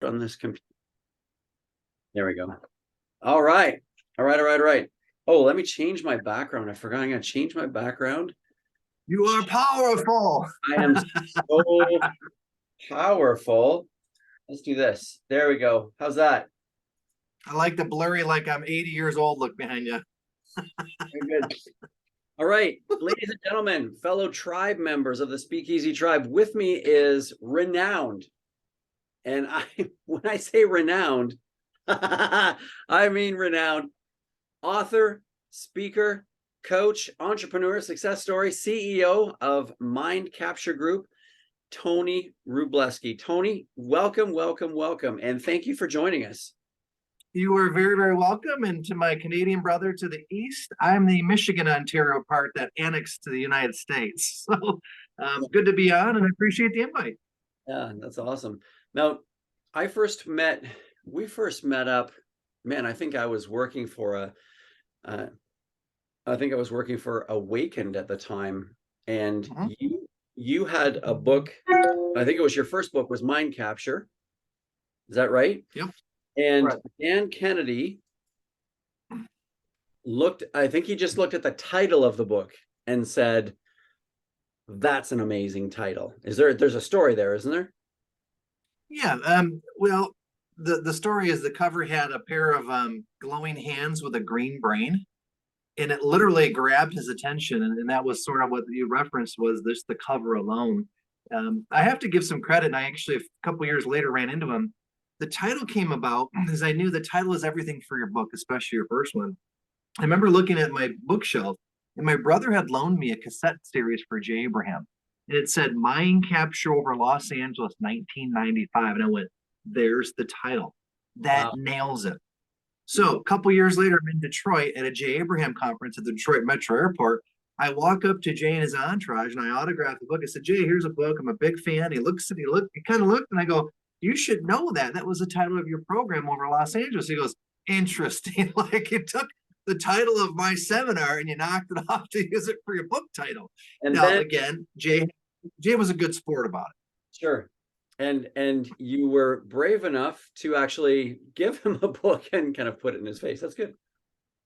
on this computer. There we go. All right. All right. Oh, let me change my background. I forgot I'm going to change my background. You are powerful. I am so powerful. Let's do this. There we go. How's that? I like the blurry, like I'm 80 years old look behind you. Very good. All right, ladies and gentlemen, fellow tribe members of the Speakeasy Tribe, with me is renowned. And when I say renowned, I mean renowned author, speaker, coach, entrepreneur, success story, CEO of Mind Capture Group, Tony Rubleski. Tony, welcome. And thank you for joining us. You are very, very welcome. And to my Canadian brother to the east, I'm the Michigan, Ontario part that annexed to the United States. So good to be on, and I appreciate the invite. Yeah, that's awesome. Now, we first met up, man, I think I was working for Awakened at the time. And you had a book, I think it was your first book, was Mind Capture. Is that right? Yep. And right. Dan Kennedy I think he just looked at the title of the book and said, that's an amazing title. There's a story there, isn't there? Yeah. Well, the story is the cover had a pair of glowing hands with a green brain, and it literally grabbed his attention. And that was sort of what you referenced, was this, the cover alone. I have to give some credit. And I actually, a couple years later, ran into him. The title came about because I knew the title is everything for your book, especially your first one. I remember looking at my bookshelf, and my brother had loaned me a cassette series for Jay Abraham. And it said Mind Capture over Los Angeles, 1995. And I went, there's the title. That nails it. So a couple years later, I'm in Detroit at a Jay Abraham conference at the Detroit Metro Airport. I walk up to Jay and his entourage, and I autograph the book. I said, Jay, here's a book. I'm a big fan. He kind of looked, and I go, you should know that was the title of your program over Los Angeles. He goes, interesting. Like, you took the title of my seminar and you knocked it off to use it for your book title. And now, again, Jay was a good sport about it. Sure. And you were brave enough to actually give him a book and kind of put it in his face. That's good.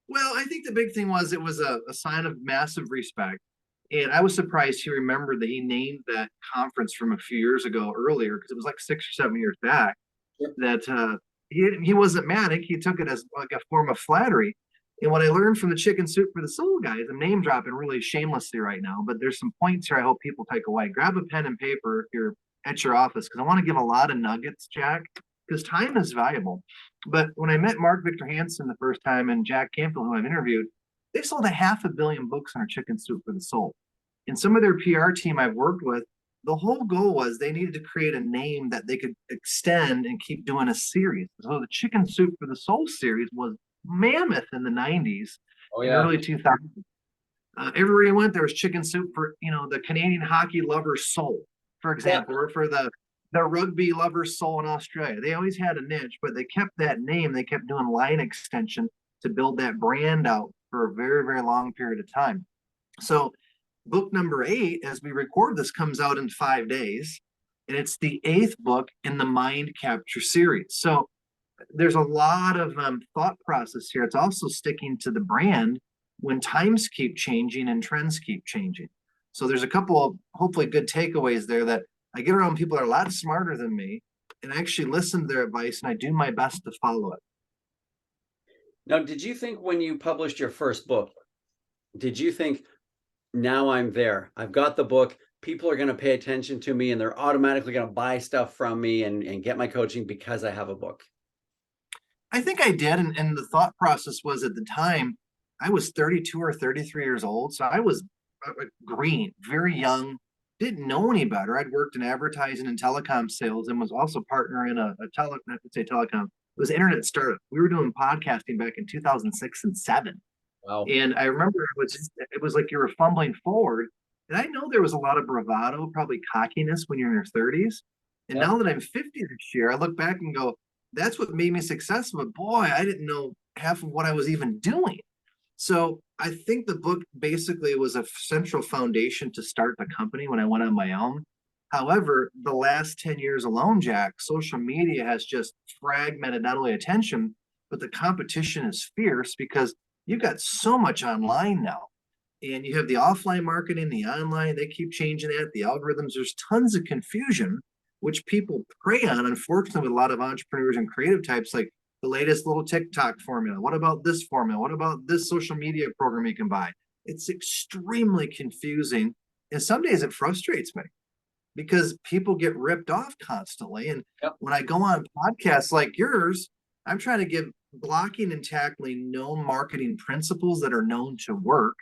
Well, I think the big thing was it was a sign of massive respect. And I was surprised he remembered that he named that conference from a few years ago earlier, because it was like 6 or 7 years back. Yep. That he wasn't manic. He took it as like a form of flattery. And what I learned from the Chicken Soup for the Soul guys, I'm name dropping really shamelessly right now, but there's some points here I hope people take away. Grab a pen and paper if you're at your office, because I want to give a lot of nuggets, Jack, because time is valuable. But when I met Mark Victor Hansen the first time and Jack Canfield, who I've interviewed, they sold 500 million books on our Chicken Soup for the Soul. And some of their PR team I've worked with, the whole goal was they needed to create a name that they could extend and keep doing a series. So the Chicken Soup for the Soul series was mammoth in the 90s and early 2000s. Everywhere you went, there was chicken soup for, the Canadian hockey lover's soul, for example, or for the rugby lover's soul in Australia. They always had a niche, but they kept that name. They kept doing line extension to build that brand out for a very, very long period of time. So book number 8, as we record this, comes out in 5 days, and it's the 8th book in the Mind Capture series. So there's a lot of thought process here. It's also sticking to the brand when times keep changing and trends keep changing. So there's a couple of hopefully good takeaways there, that I get around people that are a lot smarter than me and actually listen to their advice, and I do my best to follow it. Now, did you think when you published your first book, did you think, now I'm there, I've got the book, people are going to pay attention to me and they're automatically going to buy stuff from me and get my coaching because I have a book? I think I did. And the thought process was, at the time, I was 32 or 33 years old. So I was green, very young, didn't know any better. I'd worked in advertising and telecom sales and was also partner in telecom. It was internet startup. We were doing podcasting back in 2006 and 7. Wow. And I remember it was like you were fumbling forward. And I know there was a lot of bravado, probably cockiness when you're in your 30s. And now that I'm 50 this year, I look back and go, that's what made me successful. But boy, I didn't know half of what I was even doing. So I think the book basically was a central foundation to start the company when I went on my own. However, the last 10 years alone, Jack, social media has just fragmented not only attention, but the competition is fierce because you've got so much online now. And you have the offline marketing, the online, they keep changing that, the algorithms, there's tons of confusion, which people prey on, unfortunately, with a lot of entrepreneurs and creative types, like the latest little TikTok formula. What about this formula? What about this social media program you can buy? It's extremely confusing. And some days it frustrates me because people get ripped off constantly. And Yep. when I go on podcasts like yours, I'm trying to give blocking and tackling known marketing principles that are known to work.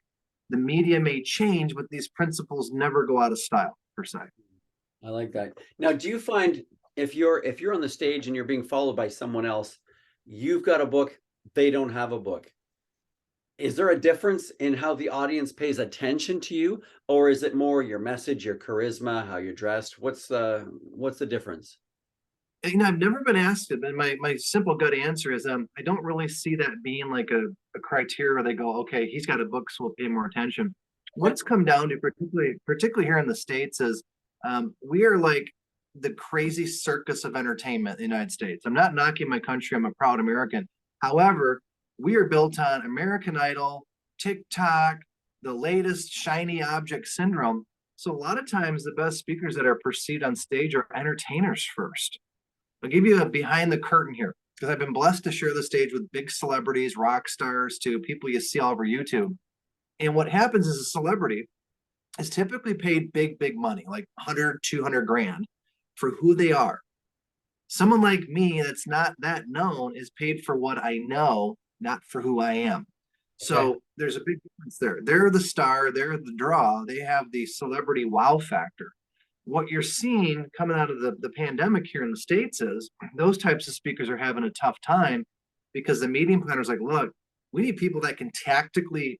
The media may change, but these principles never go out of style per se. I like that. Now, do you find if you're on the stage and you're being followed by someone else, you've got a book, they don't have a book. Is there a difference in how the audience pays attention to you, or is it more your message, your charisma, how you're dressed? What's the difference? I've never been asked it, but my simple gut answer is I don't really see that being like a criteria where they go, okay, he's got a book, so we'll pay more attention. What's come down to, particularly here in the States, is we are like the crazy circus of entertainment in the United States. I'm not knocking my country, I'm a proud American. However, we are built on American Idol, TikTok, the latest shiny object syndrome. So a lot of times the best speakers that are perceived on stage are entertainers first. I'll give you a behind the curtain here because I've been blessed to share the stage with big celebrities, rock stars, to people you see all over YouTube. And what happens is a celebrity is typically paid big money, like 100, 200 grand for who they are. Someone like me that's not that known is paid for what I know, not for who I am. So there's a big difference there. They're the star, they're the draw, they have the celebrity wow factor. What you're seeing coming out of the pandemic here in the States is those types of speakers are having a tough time because the meeting planners like, look, we need people that can tactically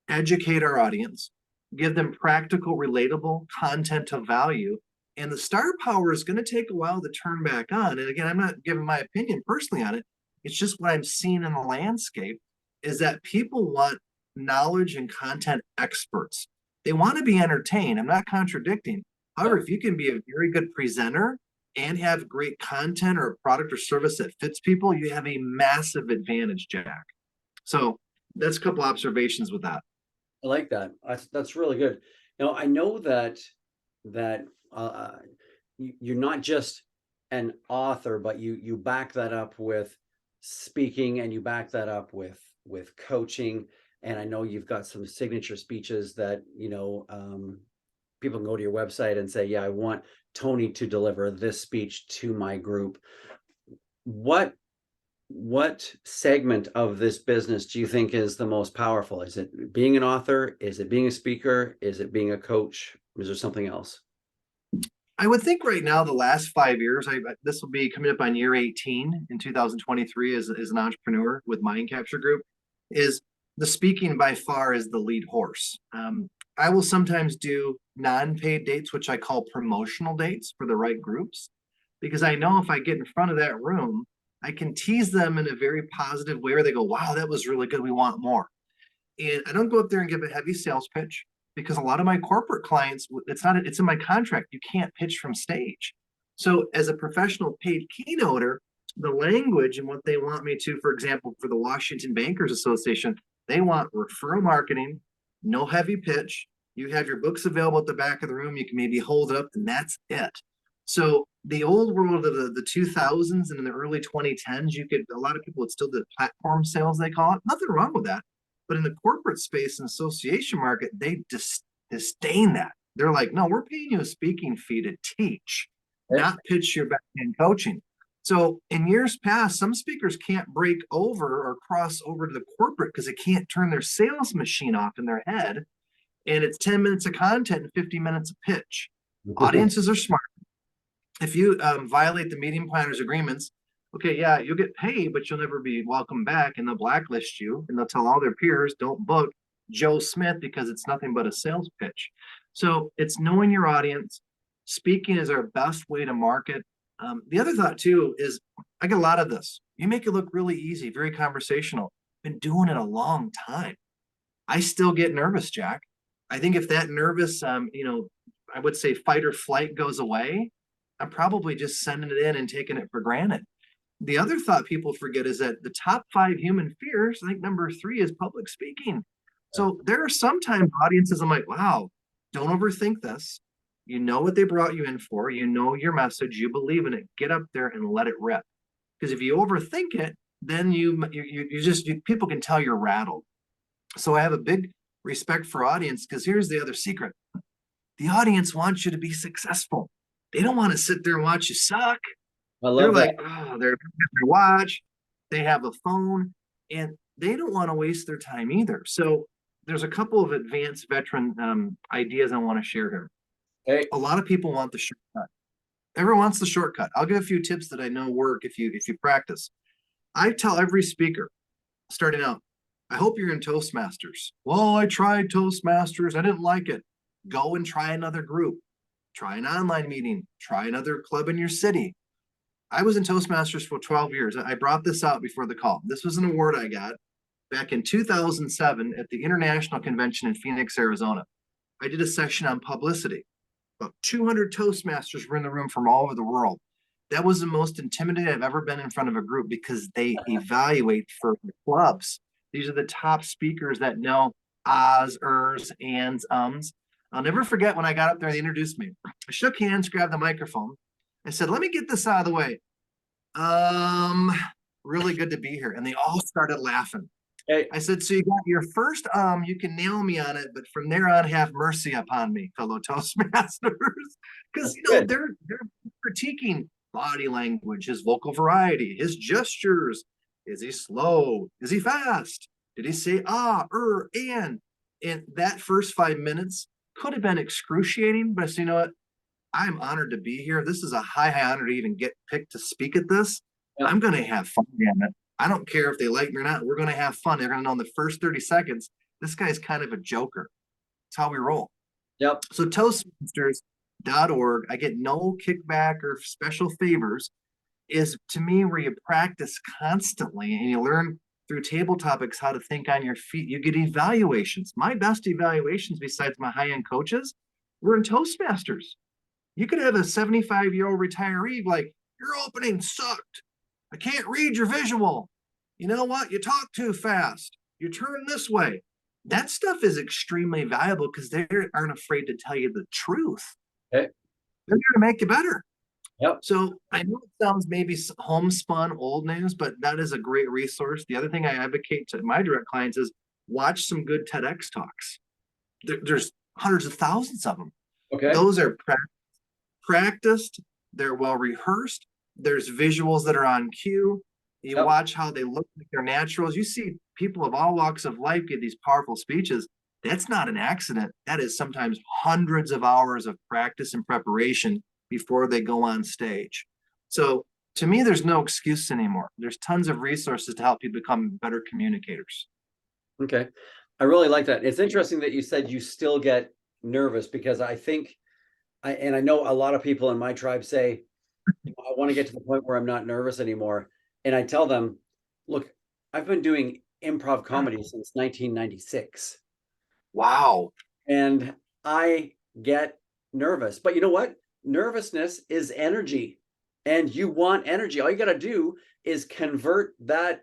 educate our audience, give them practical, relatable content of value. And the star power is going to take a while to turn back on. And again, I'm not giving my opinion personally on it. It's just what I'm seeing in the landscape is that people want knowledge and content experts. They want to be entertained. I'm not contradicting. However, if you can be a very good presenter and have great content or a product or service that fits people, you have a massive advantage, Jack. So that's a couple observations with that. I like that. That's really good. Now, I know that you're not just an author, but you back that up with speaking, and you back that up with coaching. And I know you've got some signature speeches that people can go to your website and say, yeah, I want Tony to deliver this speech to my group. What segment of this business do you think is the most powerful? Is it being an author? Is it being a speaker? Is it being a coach? Is there something else? I would think right now, the last 5 years, this will be coming up on year 18 in 2023 as an entrepreneur with Mind Capture Group, is the speaking by far is the lead horse. I will sometimes do non-paid dates, which I call promotional dates for the right groups, because I know if I get in front of that room, I can tease them in a very positive way where they go, wow, that was really good. We want more. And I don't go up there and give a heavy sales pitch because a lot of my corporate clients, it's in my contract. You can't pitch from stage. So as a professional paid keynoter, the language and what they want me to, for example, for the Washington Bankers Association, they want referral marketing, no heavy pitch. You have your books available at the back of the room. You can maybe hold it up and that's it. So the old world of the 2000s and in the early 2010s, a lot of people would still do platform sales, they call it. Nothing wrong with that. But in the corporate space and association market, they disdain that. They're like, no, we're paying you a speaking fee to teach, not pitch your back-end coaching. So in years past, some speakers can't break over or cross over to the corporate because they can't turn their sales machine off in their head. And it's 10 minutes of content and 50 minutes of pitch. Audiences are smart. If you violate the meeting planners agreements, okay, yeah, you'll get paid, but you'll never be welcome back, and they'll blacklist you, and they'll tell all their peers, don't book Joe Smith because it's nothing but a sales pitch. So it's knowing your audience. Speaking is our best way to market. The other thought too is I get a lot of this. You make it look really easy, very conversational. Been doing it a long time. I still get nervous, Jack. I think if that nervous, I would say fight or flight goes away, I'm probably just sending it in and taking it for granted. The other thought people forget is that the top 5 human fears, I think number 3 is public speaking. So there are sometimes audiences I'm like, wow, don't overthink this. You know what they brought you in for. You know your message. You believe in it. Get up there and let it rip. Because if you overthink it, then people can tell you're rattled. So I have a big respect for audience, because here's the other secret. The audience wants you to be successful. They don't want to sit there and watch you suck. I They're love like, that. oh, they're their watch, they have a phone, and they don't want to waste their time either. So there's a couple of advanced veteran ideas I want to share here. Hey, A lot of people want the shortcut. Everyone wants the shortcut. I'll give a few tips that I know work if you practice. I tell every speaker starting out, I hope you're in Toastmasters. Well, I tried Toastmasters. I didn't like it. Go and try another group. Try an online meeting. Try another club in your city. I was in Toastmasters for 12 years. I brought this out before the call. This was an award I got back in 2007 at the International Convention in Phoenix, Arizona. I did a session on publicity. About 200 Toastmasters were in the room from all over the world. That was the most intimidating I've ever been in front of a group, because they evaluate for clubs. These are the top speakers that know ahs, ers, ands, ums. I'll never forget when I got up there, they introduced me. I shook hands, grabbed the microphone. I said, let me get this out of the way. Really good to be here. And they all started laughing. hey, I said, so you got your first you can nail me on it, but from there on, have mercy upon me, fellow Toastmasters. Because that's good. they're critiquing body language, his vocal variety, his gestures. Is he slow? Is he fast? Did he say and? And that first 5 minutes could have been excruciating, but you know what? I'm honored to be here. This is a high honor to even get picked to speak at this. Yep. I'm going to have fun, damn it. I don't care if they like me or not. We're going to have fun. They're going to know in the first 30 seconds, this guy's kind of a joker. That's how we roll. Yep. So Toastmasters.org, I get no kickback or special favors, is to me where you practice constantly and you learn through table topics how to think on your feet. You get evaluations. My best evaluations, besides my high-end coaches, were in Toastmasters. You could have a 75-year-old retiree like, your opening sucked. I can't read your visual. You know what? You talk too fast. You turn this way. That stuff is extremely valuable because they aren't afraid to tell you the truth. Okay. They're here to make you better. Yep. So I know it sounds maybe homespun old news, but that is a great resource. The other thing I advocate to my direct clients is watch some good TEDx talks. There's hundreds of thousands of them. Okay. Those are practiced. They're well rehearsed. There's visuals that are on cue. You Yep. watch how they look like they're naturals. You see people of all walks of life give these powerful speeches. That's not an accident. That is sometimes hundreds of hours of practice and preparation before they go on stage. So to me, there's no excuse anymore. There's tons of resources to help you become better communicators. Okay. I really like that. It's interesting that you said you still get nervous, because I think I know a lot of people in my tribe say, I want to get to the point where I'm not nervous anymore. And I tell them, look, I've been doing improv comedy since 1996. Wow. And I get nervous. But you know what? Nervousness is energy. And you want energy. All you got to do is convert that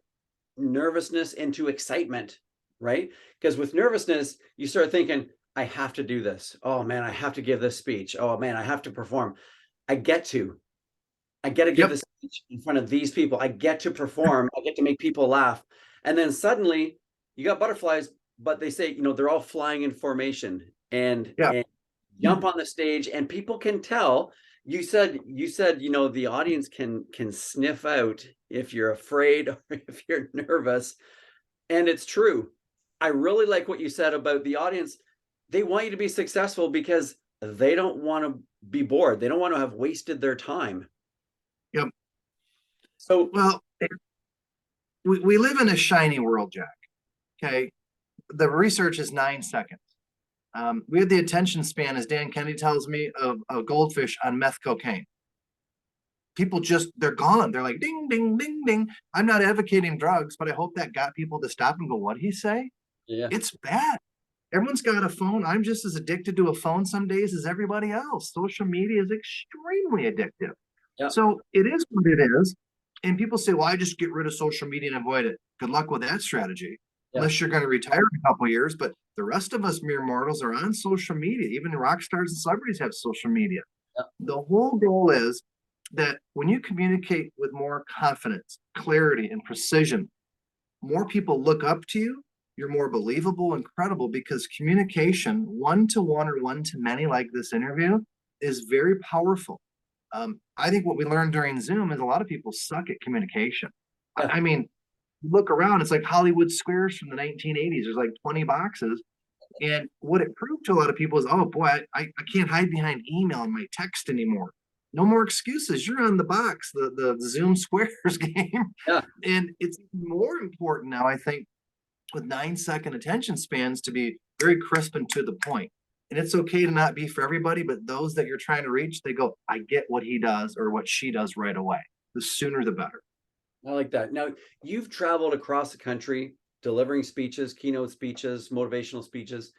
nervousness into excitement, right? Because with nervousness, you start thinking, I have to do this. Oh man, I have to give this speech. Oh man, I have to perform. I get to give this speech in front of these people. I get to perform. I get to make people laugh. And then suddenly you got butterflies, but they say, they're all flying in formation and jump on the stage, and people can tell. You said, the audience can sniff out if you're afraid or if you're nervous. And it's true. I really like what you said about the audience. They want you to be successful because they don't want to be bored. They don't want to have wasted their time. Yep. So, well, we live in a shiny world, Jack. Okay. The research is 9 seconds. We have the attention span, as Dan Kennedy tells me, of a goldfish on meth cocaine. People they're gone. They're like, ding, ding, ding, ding. I'm not advocating drugs, but I hope that got people to stop and go, what'd he say? yeah. It's bad. Everyone's got a phone. I'm just as addicted to a phone some days as everybody else. Social media is extremely addictive. Yeah. So it is what it is. And people say, well, I just get rid of social media and avoid it. Good luck with that strategy, Yeah. unless you're going to retire in a couple of years. But the rest of us mere mortals are on social media. Even rock stars and celebrities have social media. Yeah. The whole goal is that when you communicate with more confidence, clarity, and precision, more people look up to you. You're more believable and credible because communication, one to one or one to many, like this interview, is very powerful. I think what we learned during Zoom is a lot of people suck at communication. Yeah. I mean, look around, it's like Hollywood squares from the 1980s. There's like 20 boxes. And what it proved to a lot of people is, oh boy, I can't hide behind email and my text anymore. No more excuses. You're on the box, the Zoom squares game. Yeah. And it's more important now, I think, with 9-second attention spans to be very crisp and to the point. And it's okay to not be for everybody, but those that you're trying to reach, they go, I get what he does or what she does right away. The sooner the better. I like that. Now, you've traveled across the country delivering speeches, keynote speeches, motivational speeches.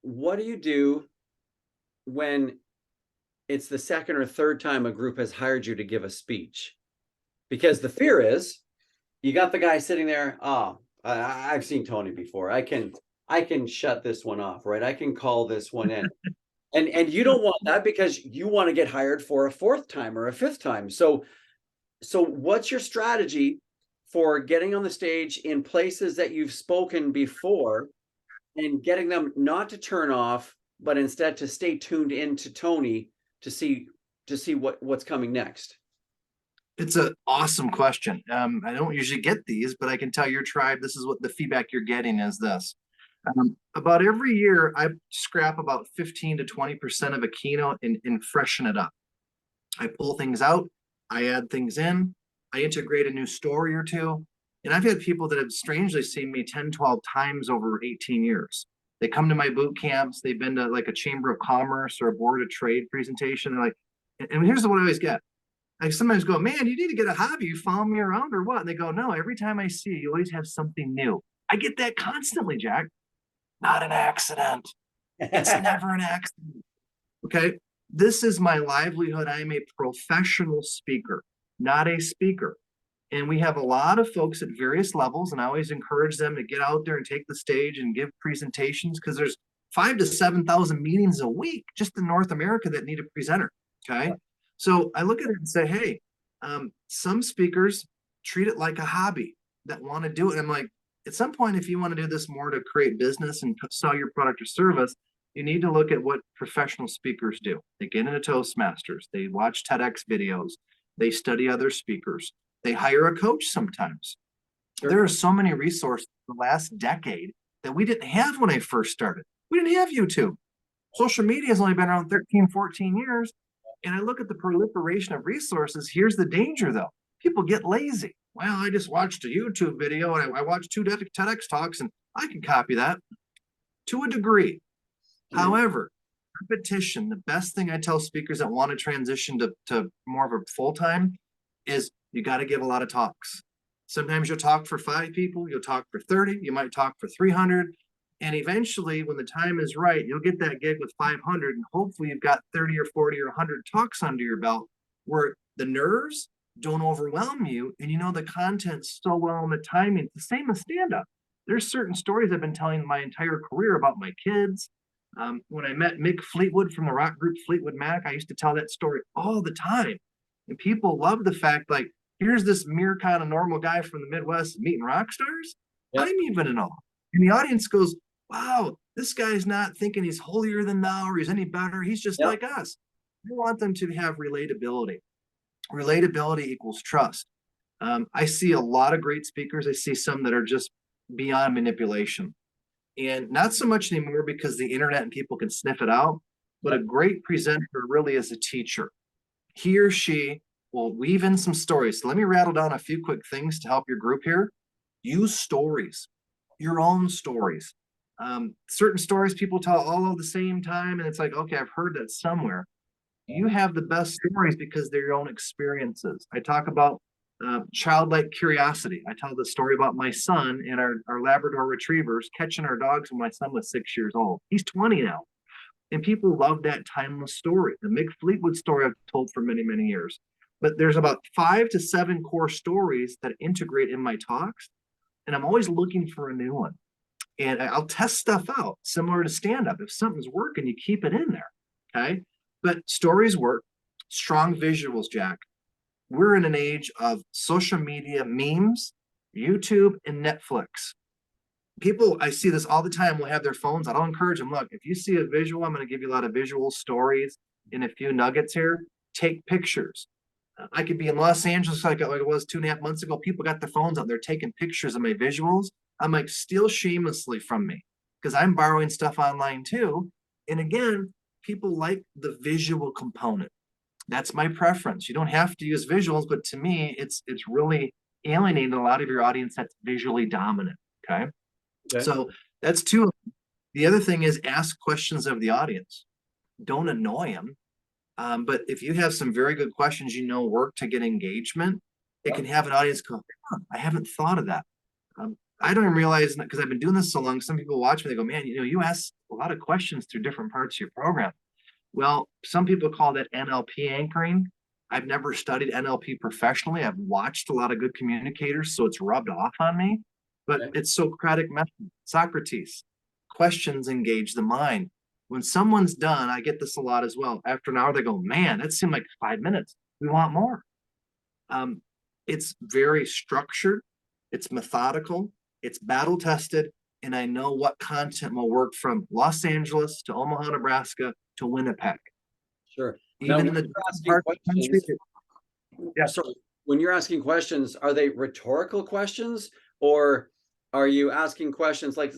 What do you do when it's the second or third time a group has hired you to give a speech? Because the fear is you got the guy sitting there. Oh, I've seen Tony before. I can shut this one off, right? I can call this one in. And you don't want that because you want to get hired for a fourth time or a fifth time. So what's your strategy for getting on the stage in places that you've spoken before and getting them not to turn off, but instead to stay tuned into Tony to see what's coming next? It's an awesome question. I don't usually get these, but I can tell your tribe, this is what the feedback you're getting is this. About every year, I scrap about 15 to 20% of a keynote and freshen it up. I pull things out, I add things in, I integrate a new story or two. And I've had people that have strangely seen me 10, 12 times over 18 years. They come to my boot camps, they've been to like a Chamber of Commerce or a Board of Trade presentation. They're like, and here's what I always get. I sometimes go, man, you need to get a hobby. You follow me around or what? And they go, no, every time I see you, you always have something new. I get that constantly, Jack. Not an accident. It's never an accident. Okay. This is my livelihood. I'm a professional speaker, not a speaker. And we have a lot of folks at various levels, and I always encourage them to get out there and take the stage and give presentations because there's 5,000 to 7,000 meetings a week just in North America that need a presenter. Okay. So I look at it and say, hey, some speakers treat it like a hobby that want to do it. And I'm like, at some point, if you want to do this more to create business and sell your product or service, you need to look at what professional speakers do. They get into Toastmasters, they watch TEDx videos, they study other speakers, they hire a coach sometimes. Sure. There are so many resources in the last decade that we didn't have when I first started. We didn't have YouTube. Social media has only been around 13, 14 years. And I look at the proliferation of resources. Here's the danger, though. People get lazy. Well, I just watched a YouTube video and I watched 2 TEDx talks and I can copy that to a degree. However, repetition, the best thing I tell speakers that want to transition to more of a full-time is you got to give a lot of talks. Sometimes you'll talk for 5 people, you'll talk for 30, you might talk for 300. And eventually, when the time is right, you'll get that gig with 500, and hopefully you've got 30 or 40 or 100 talks under your belt where the nerves don't overwhelm you, and you know the content so well and the timing. It's the same as stand-up. There's certain stories I've been telling my entire career about my kids. When I met Mick Fleetwood from the rock group Fleetwood Mac, I used to tell that story all the time. And people love the fact, like, here's this mere kind of normal guy from the Midwest meeting rock stars. Yep. I'm even in awe. And the audience goes, wow, this guy's not thinking he's holier than thou or he's any better. He's just like us. We want them to have relatability. Relatability equals trust. I see a lot of great speakers. I see some that are just beyond manipulation. And not so much anymore because the internet and people can sniff it out, but a great presenter really is a teacher. He or she will weave in some stories. So let me rattle down a few quick things to help your group here. Use stories, your own stories. Certain stories people tell all at the same time, and it's like, okay, I've heard that somewhere. You have the best stories because they're your own experiences. I talk about childlike curiosity. I tell the story about my son and our Labrador retrievers catching our dogs when my son was 6 years old. He's 20 now. And people love that timeless story. The Mick Fleetwood story I've told for many, many years. But there's about 5 to 7 core stories that integrate in my talks. And I'm always looking for a new one. And I'll test stuff out, similar to stand-up. If something's working, you keep it in there. Okay. But stories work. Strong visuals, Jack. We're in an age of social media, memes, YouTube, and Netflix. People, I see this all the time, will have their phones. I don't encourage them. Look, if you see a visual, I'm going to give you a lot of visual stories and a few nuggets here. Take pictures. I could be in Los Angeles like it was 2.5 months ago. People got their phones out. They're taking pictures of my visuals. I'm like, steal shamelessly from me because I'm borrowing stuff online too. And again, people like the visual component. That's my preference. You don't have to use visuals, but to me, it's really alienating a lot of your audience that's visually dominant. Okay. So that's two. The other thing is ask questions of the audience. Don't annoy them. But if you have some very good questions, work to get engagement, it can have an audience go, huh, I haven't thought of that. I don't even realize, because I've been doing this so long, some people watch me, they go, man, you ask a lot of questions through different parts of your program. Well, some people call that NLP anchoring. I've never studied NLP professionally. I've watched a lot of good communicators, so it's rubbed off on me. But it's Socratic method. Socrates, questions engage the mind. When someone's done, I get this a lot as well. After an hour, they go, man, that seemed like 5 minutes. We want more. It's very structured. It's methodical. It's battle tested. And I know what content will work from Los Angeles to Omaha, Nebraska to Winnipeg. Sure. Even in the part of the country. Yeah. So when you're asking questions, are they rhetorical questions, or are you asking questions like,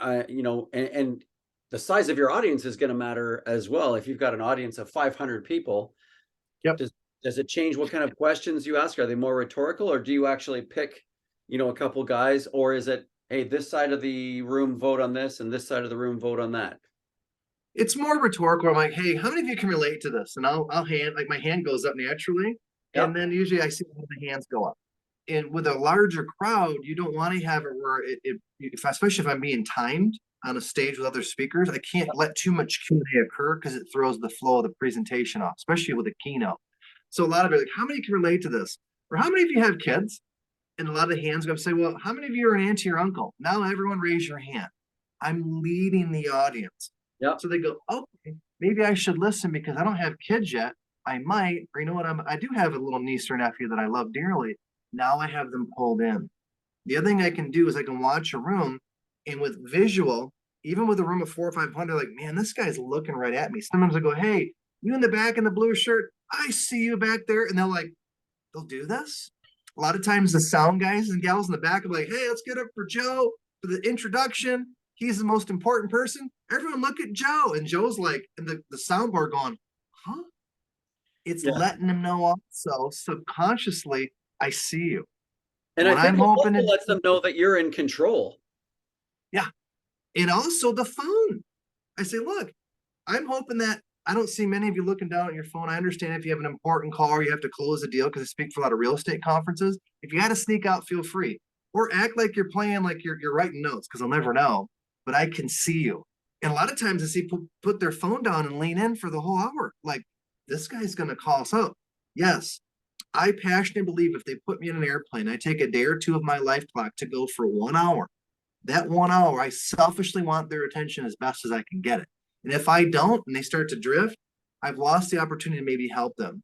and the size of your audience is going to matter as well. If you've got an audience of 500 people, does it change what kind of questions you ask? Are they more rhetorical, or do you actually pick, a couple guys, or is it, hey, this side of the room vote on this and this side of the room vote on that? It's more rhetorical. I'm like, hey, how many of you can relate to this? And I'll hand, like my hand goes up naturally. And then usually I see the hands go up. And with a larger crowd, you don't want to have it where especially if I'm being timed on a stage with other speakers, I can't let too much Q&A occur because it throws the flow of the presentation off, especially with a keynote. So a lot of it, like, how many can relate to this? Or how many of you have kids? And a lot of the hands go up and say, well, how many of you are an auntie or uncle? Now everyone raise your hand. I'm leading the audience. So they go, okay, maybe I should listen because I don't have kids yet. I might, or you know what, I do have a little niece or nephew that I love dearly. Now I have them pulled in. The other thing I can do is I can watch a room, and with visual, even with a room of 400 or 500, like, man, this guy's looking right at me. Sometimes I go, hey, you in the back in the blue shirt, I see you back there. And they'll do this. A lot of times the sound guys and gals in the back are like, hey, let's get up for Joe for the introduction. He's the most important person. Everyone look at Joe. And Joe's like, and the soundboard going, huh? It's letting them know also subconsciously, I see you. And I think it lets them know that you're in control. Yeah. And also the phone. I say, look, I'm hoping that I don't see many of you looking down at your phone. I understand if you have an important call or you have to close a deal, because I speak for a lot of real estate conferences. If you got to sneak out, feel free. Or act like you're playing, like you're writing notes, because I'll never know. But I can see you. And a lot of times I see people put their phone down and lean in for the whole hour. Like, this guy's going to call us out. Yes, I passionately believe if they put me in an airplane, I take a day or two of my life clock to go for 1 hour. That 1 hour, I selfishly want their attention as best as I can get it. And if I don't, and they start to drift, I've lost the opportunity to maybe help them.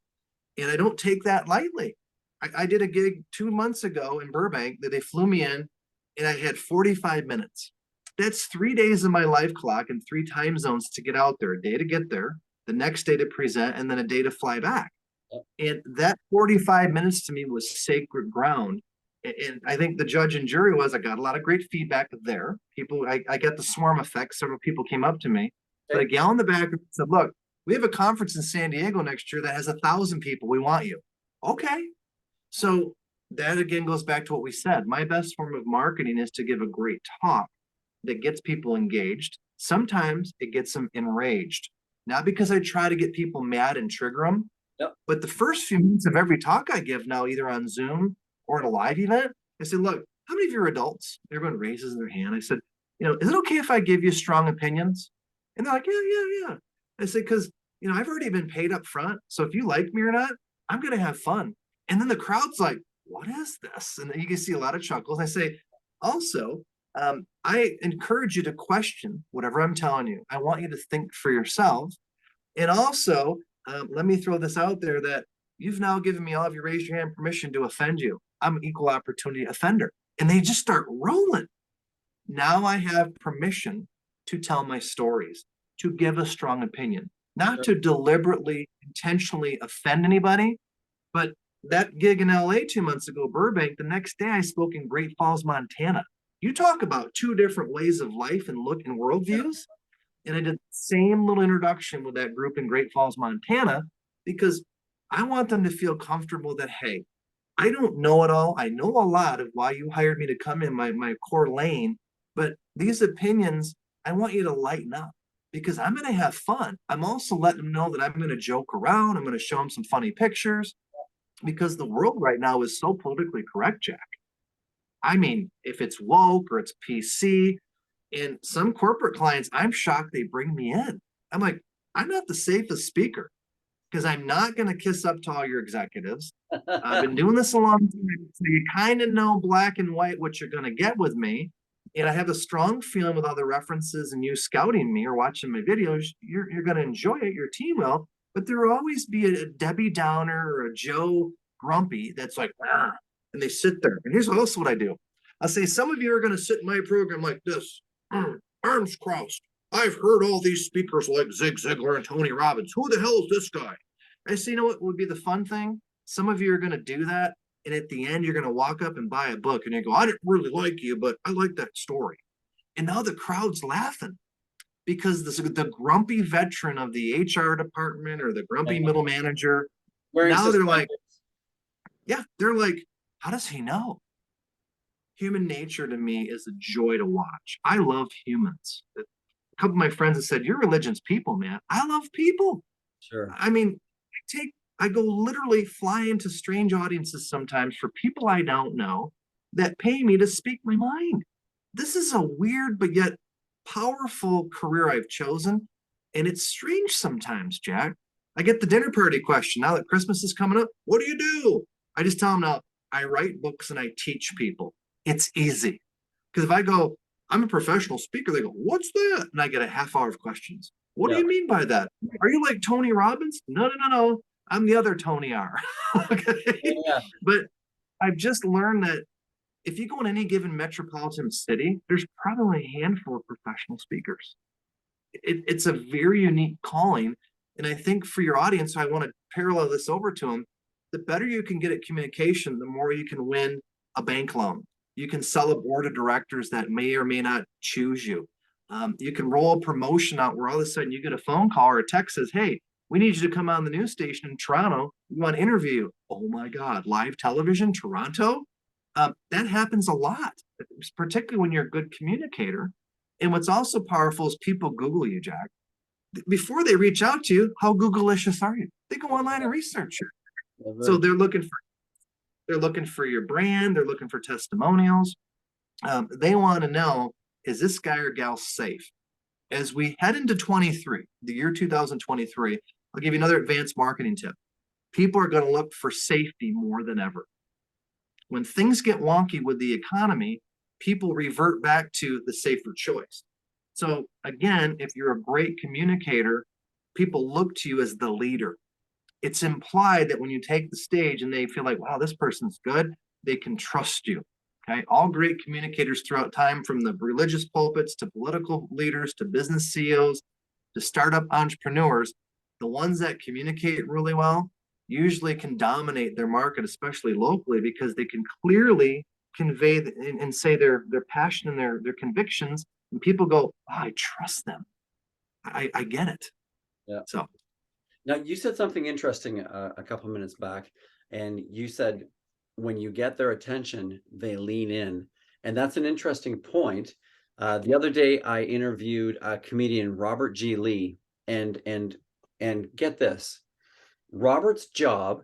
And I don't take that lightly. I did a gig 2 months ago in Burbank that they flew me in, and I had 45 minutes. That's 3 days of my life clock and 3 time zones to get out there. A day to get there, the next day to present, and then a day to fly back. And that 45 minutes to me was sacred ground. And I think the judge and jury I got a lot of great feedback there. People, I got the swarm effect. Several people came up to me. But a gal in the back said, look, we have a conference in San Diego next year that has 1,000 people. We want you. Okay. So that again goes back to what we said. My best form of marketing is to give a great talk that gets people engaged. Sometimes it gets them enraged. Not because I try to get people mad and trigger them, Yep. But the first few minutes of every talk I give now, either on Zoom or at a live event, I say, look, how many of you are adults? Everyone raises their hand. I said, is it okay if I give you strong opinions? And they're like, yeah. I said, because, I've already been paid up front. So if you like me or not, I'm going to have fun. And then the crowd's like, what is this? And you can see a lot of chuckles. I say, also, I encourage you to question whatever I'm telling you. I want you to think for yourself. And also, let me throw this out there that you've now given me all of your raise your hand permission to offend you. I'm an equal opportunity offender. And they just start rolling. Now I have permission to tell my stories, to give a strong opinion, not to deliberately, intentionally offend anybody. But that gig in LA 2 months ago, Burbank, the next day I spoke in Great Falls, Montana. You talk about two different ways of life and look and worldviews. And I did the same little introduction with that group in Great Falls, Montana, because I want them to feel comfortable that, hey, I don't know it all. I know a lot of why you hired me to come in my core lane, but these opinions, I want you to lighten up because I'm going to have fun. I'm also letting them know that I'm going to joke around. I'm going to show them some funny pictures because the world right now is so politically correct, Jack. I mean, if it's woke or it's PC, and some corporate clients, I'm shocked they bring me in. I'm like, I'm not the safest speaker because I'm not going to kiss up to all your executives. I've been doing this a long time, so you kind of know black and white what you're going to get with me. And I have a strong feeling with all the references and you scouting me or watching my videos, you're going to enjoy it. Your team will, but there will always be a Debbie Downer or a Joe Grumpy that's like, ah, and they sit there. And here's also what I do. I'll say, some of you are going to sit in my program like this, arms crossed. I've heard all these speakers like Zig Ziglar and Tony Robbins. Who the hell is this guy? I say, what would be the fun thing? Some of you are going to do that. And at the end, you're going to walk up and buy a book and you go, I didn't really like you, but I like that story. And now the crowd's laughing because the grumpy veteran of the HR department or the grumpy middle manager, now they're like, yeah, they're like, how does he know? Human nature to me is a joy to watch. I love humans. A couple of my friends have said, your religion's people, man. I love people. Sure. I mean, I go literally fly into strange audiences sometimes for people I don't know that pay me to speak my mind. This is a weird but yet powerful career I've chosen. And it's strange sometimes, Jack. I get the dinner party question now that Christmas is coming up. What do you do? I just tell them now, I write books and I teach people. It's easy. Because if I go, I'm a professional speaker, they go, what's that? And I get a half hour of questions. What do you mean by that? Are you like Tony Robbins? No. I'm the other Tony R. Okay. Yeah. But I've just learned that if you go in any given metropolitan city, there's probably a handful of professional speakers. It's a very unique calling. And I think for your audience, I want to parallel this over to them. The better you can get at communication, the more you can win a bank loan. You can sell a board of directors that may or may not choose you. You can roll a promotion out where all of a sudden you get a phone call or a text says, hey, we need you to come on the news station in Toronto. We want to interview you. Oh my God, live television, Toronto? That happens a lot, particularly when you're a good communicator. And what's also powerful is people Google you, Jack. Before they reach out to you, how Google-licious are you? They go online and research you. So they're looking for your brand. They're looking for testimonials. They want to know, is this guy or gal safe? As we head into 23, the year 2023, I'll give you another advanced marketing tip. People are going to look for safety more than ever. When things get wonky with the economy, people revert back to the safer choice. So again, if you're a great communicator, people look to you as the leader. It's implied that when you take the stage and they feel like, wow, this person's good, they can trust you. Okay. All great communicators throughout time, from the religious pulpits to political leaders to business CEOs to startup entrepreneurs, the ones that communicate really well usually can dominate their market, especially locally, because they can clearly convey and say their passion and their convictions. And people go, oh, I trust them. I get it. Yeah. So now you said something interesting a couple minutes back, and you said when you get their attention, they lean in. And that's an interesting point. The other day I interviewed comedian Robert G. Lee, and get this. Robert's job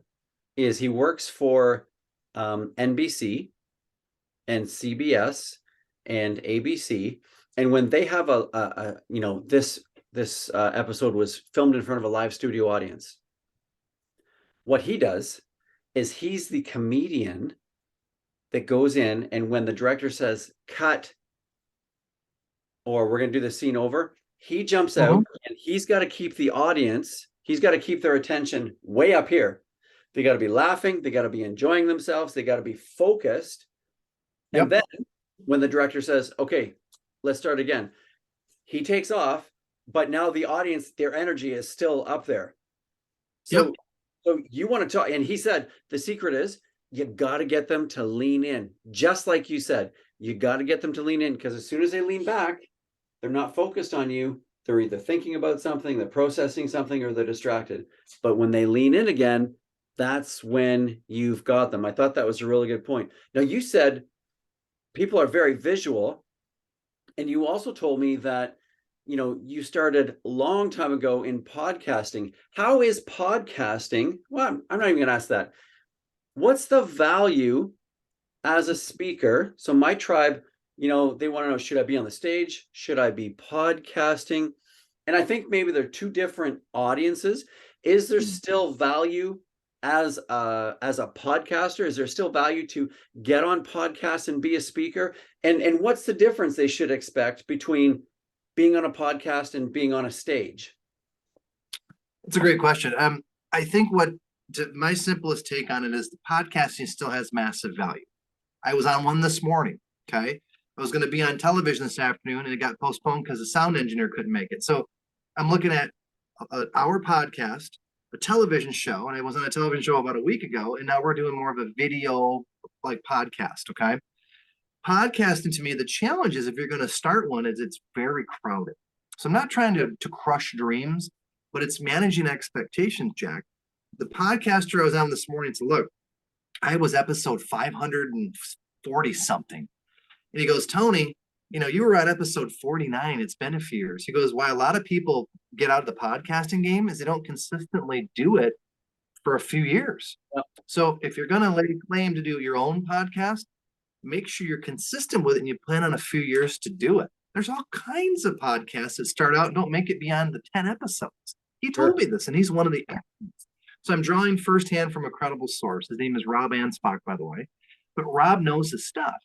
is he works for NBC and CBS and ABC. And when they have this episode was filmed in front of a live studio audience, what he does is he's the comedian that goes in, and when the director says cut, or we're going to do the scene over, he jumps out, and he's got to keep the audience, he's got to keep their attention way up here. They got to be laughing, they got to be enjoying themselves, they got to be focused. And then when the director says, okay, let's start again, he takes off, but now the audience, their energy is still up there. So you want to talk, and he said the secret is you got to get them to lean in, just like you said. You got to get them to lean in, because as soon as they lean back, they're not focused on you. They're either thinking about something, they're processing something, or they're distracted. But when they lean in again, that's when you've got them. I thought that was a really good point. Now, you said people are very visual, and you also told me that you started a long time ago in podcasting. How is podcasting? Well, I'm not even going to ask that. What's the value as a speaker? So my tribe, they want to know, should I be on the stage? Should I be podcasting? And I think maybe they're two different audiences. Is there still value as a podcaster? Is there still value to get on podcasts and be a speaker? And what's the difference they should expect between being on a podcast and being on a stage? It's a great question. I think my simplest take on it is the podcasting still has massive value. I was on one this morning. Okay. I was going to be on television this afternoon, and it got postponed because the sound engineer couldn't make it. So I'm looking at our podcast, a television show, and I was on a television show about a week ago, and now we're doing more of a video like podcast. Okay. Podcasting, to me, the challenge is, if you're going to start one, is it's very crowded. So I'm not trying to crush dreams, but it's managing expectations, Jack. The podcaster I was on this morning said, look, I was episode 540 something. And he goes, Tony, you were at episode 49. It's been a few years. He goes, why a lot of people get out of the podcasting game is they don't consistently do it for a few years. Yep. So if you're going to lay claim to do your own podcast, make sure you're consistent with it, and you plan on a few years to do it. There's all kinds of podcasts that start out and don't make it beyond the 10 episodes. He told me this, and he's one of the experts. So I'm drawing firsthand from a credible source. His name is Rob Ansbach, by the way. But Rob knows his stuff.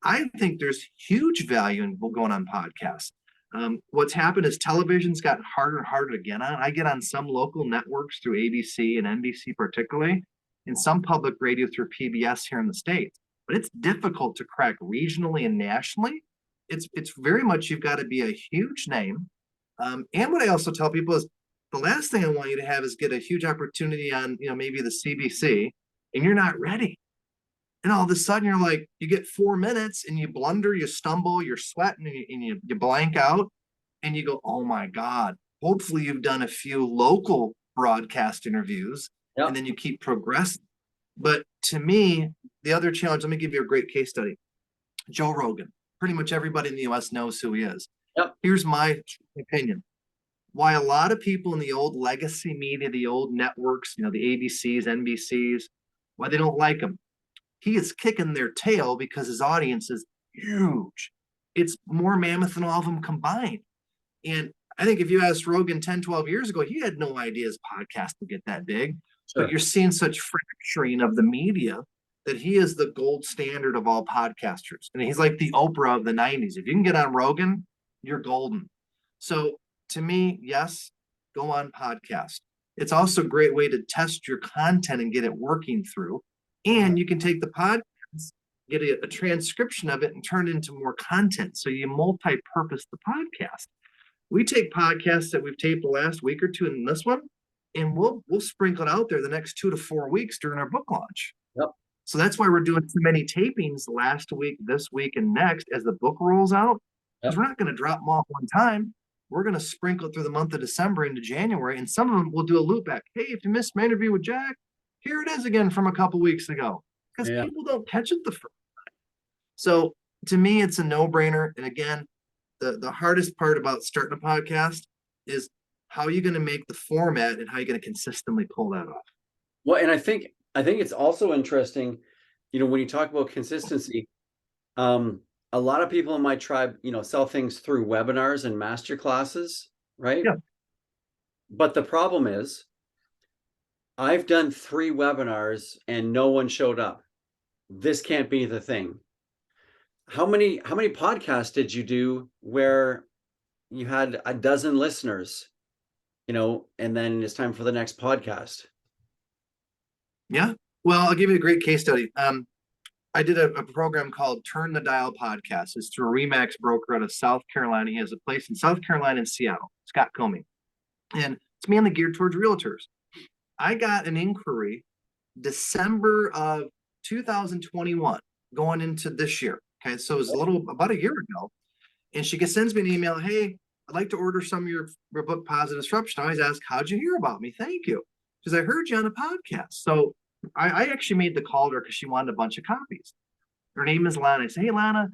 I think there's huge value in going on podcasts. What's happened is television's gotten harder and harder to get on. I get on some local networks through ABC and NBC particularly, and some public radio through PBS here in the States. But it's difficult to crack regionally and nationally. It's very much, you've got to be a huge name. And what I also tell people is, the last thing I want you to have is get a huge opportunity on, maybe the CBC, and you're not ready. And all of a sudden you're like, you get 4 minutes and you blunder, you stumble, you're sweating, and you blank out, and you go, oh my God. Hopefully you've done a few local broadcast interviews, and then you keep progressing. But to me, the other challenge, let me give you a great case study. Joe Rogan. Pretty much everybody in the US knows who he is. Here's my opinion. Why a lot of people in the old legacy media, the old networks, the ABCs, NBCs, why they don't like him. He is kicking their tail because his audience is huge. It's more mammoth than all of them combined. And I think if you asked Rogan 10, 12 years ago, he had no idea his podcast would get that big. Sure. But you're seeing such fracturing of the media that he is the gold standard of all podcasters. And he's like the Oprah of the 90s. If you can get on Rogan, you're golden. So to me, yes, go on podcast. It's also a great way to test your content and get it working through. And you can take the podcast, get a transcription of it, and turn it into more content. So you multi-purpose the podcast. We take podcasts that we've taped the last week or two in this one, and we'll sprinkle it out there the next 2 to 4 weeks during our book launch. Yep. So that's why we're doing so many tapings last week, this week, and next as the book rolls out. Because we're not going to drop them off one time. We're going to sprinkle it through the month of December into January, and some of them will do a loop back. Hey, if you missed my interview with Jack, here it is again from a couple weeks ago. Because people don't catch it the first time. So to me, it's a no-brainer. And again, the hardest part about starting a podcast is how are you going to make the format and how are you going to consistently pull that off? Well, and I think it's also interesting, when you talk about consistency, a lot of people in my tribe, sell things through webinars and master classes, right? Yeah. But the problem is, I've done 3 webinars and no one showed up. This can't be the thing. How many podcasts did you do where you had a dozen listeners, and then it's time for the next podcast? Yeah. Well, I'll give you a great case study. I did a program called Turn the Dial Podcast. It's through a Remax broker out of South Carolina. He has a place in South Carolina and Seattle, Scott Comey. And it's mainly geared towards realtors. I got an inquiry December of 2021 going into this year. Okay. So it was about a year ago. And she sends me an email. Hey, I'd like to order some of your book, Positive Disruption. I always ask, how'd you hear about me? Thank you. Because I heard you on a podcast. So I actually made the call to her because she wanted a bunch of copies. Her name is Lana. I say, hey, Lana,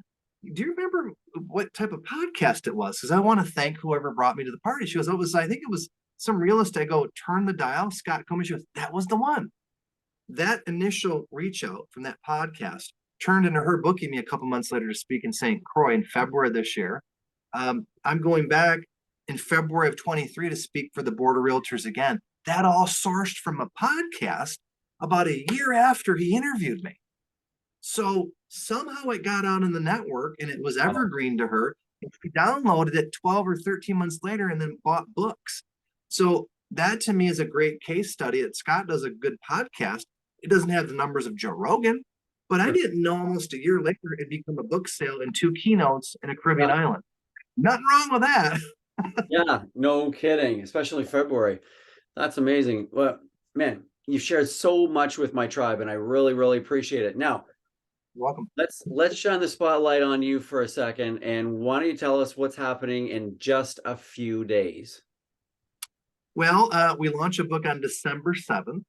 do you remember what type of podcast it was? Because I want to thank whoever brought me to the party. She goes, I think it was some real estate. I go, Turn the Dial, Scott Comey. She goes, that was the one. That initial reach out from that podcast turned into her booking me a couple months later to speak in St. Croix in February of this year. I'm going back in February of 23 to speak for the Board of Realtors again. That all sourced from a podcast about a year after he interviewed me. So somehow it got out in the network and it was evergreen to her. And she downloaded it 12 or 13 months later and then bought books. So that to me is a great case study that Scott does a good podcast. It doesn't have the numbers of Joe Rogan, but I didn't know almost a year later it'd become a book sale and 2 keynotes in a Caribbean island. Nothing wrong with that. Yeah, no kidding, especially February. That's amazing. Well, man, you've shared so much with my tribe and I really, really appreciate it. Now, You're welcome. let's shine the spotlight on you for a second. And why don't you tell us what's happening in just a few days? Well, we launch a book on December 7th,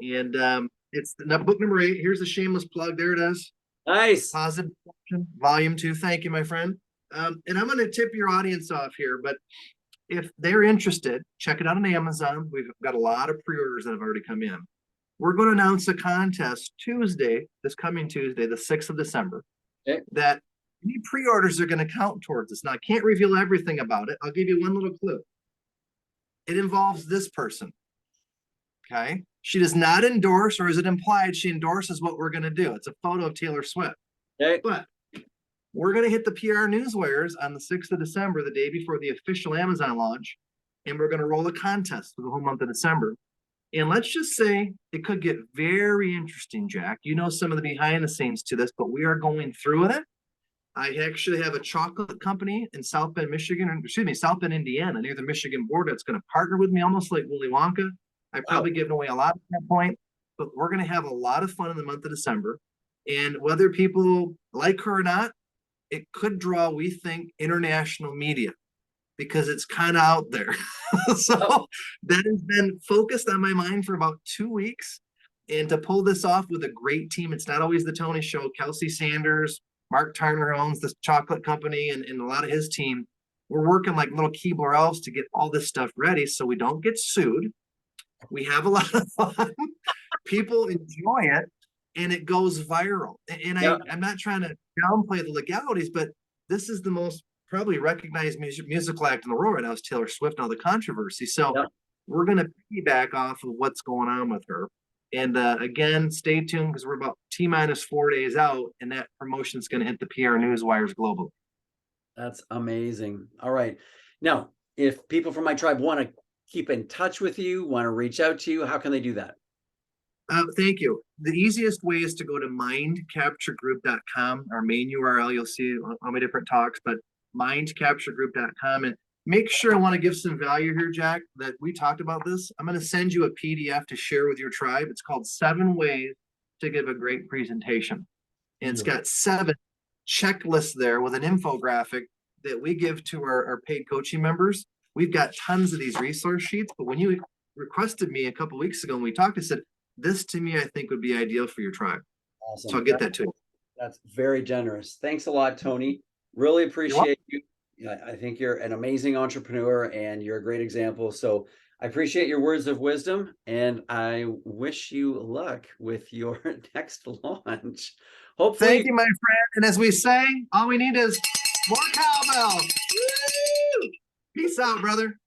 and it's book number 8. Here's a shameless plug. There it is. Nice. Positive Disruption, Volume 2. Thank you, my friend. And I'm going to tip your audience off here, but if they're interested, check it out on Amazon. We've got a lot of pre-orders that have already come in. We're going to announce a contest this coming Tuesday, the 6th of December, that any pre-orders are going to count towards this. Now, I can't reveal everything about it. I'll give you one little clue. It involves this person. Okay. She does not endorse, or is it implied she endorses what we're going to do? It's a photo of Taylor Swift. Okay. But we're going to hit the PR newswires on the 6th of December, the day before the official Amazon launch. And we're going to roll a contest for the whole month of December. And let's just say it could get very interesting, Jack. You know some of the behind the scenes to this, but we are going through with it. I actually have a chocolate company in South Bend, Indiana, near the Michigan border that's going to partner with me, almost like Willy Wonka. I've probably given away a lot at that point, but we're going to have a lot of fun in the month of December. And whether people like her or not, it could draw, we think, international media because it's kind of out there. So that has been focused on my mind for about 2 weeks. And to pull this off with a great team, it's not always the Tony Show. Kelsey Sanders, Mark Turner owns this chocolate company and a lot of his team. We're working like little Keebler elves to get all this stuff ready so we don't get sued. We have a lot of fun. People enjoy it and it goes viral. And I'm not trying to downplay the legalities, but this is the most probably recognized musical act in the world right now is Taylor Swift and all the controversy. So we're going to piggyback off of what's going on with her. And again, stay tuned because we're about T-minus 4 days out and that promotion is going to hit the PR newswires globally. That's amazing. All right. Now, if people from my tribe want to keep in touch with you, want to reach out to you, how can they do that? Thank you. The easiest way is to go to mindcapturegroup.com, our main URL. You'll see all my different talks, but mindcapturegroup.com. And make sure I want to give some value here, Jack, that we talked about this. I'm going to send you a PDF to share with your tribe. It's called 7 Ways to Give a Great Presentation. And it's got 7 checklists there with an infographic that we give to our paid coaching members. We've got tons of these resource sheets, but when you requested me a couple of weeks ago and we talked, I said, this to me, I think would be ideal for your tribe. Awesome. So I'll get that to you. That's very generous. Thanks a lot, Tony. Really appreciate you. Yeah, I think you're an amazing entrepreneur and you're a great example. So I appreciate your words of wisdom and I wish you luck with your next launch. Thank Hopefully, you, my friend. And as we say, all we need is more cowbell. Woo! Peace out, brother.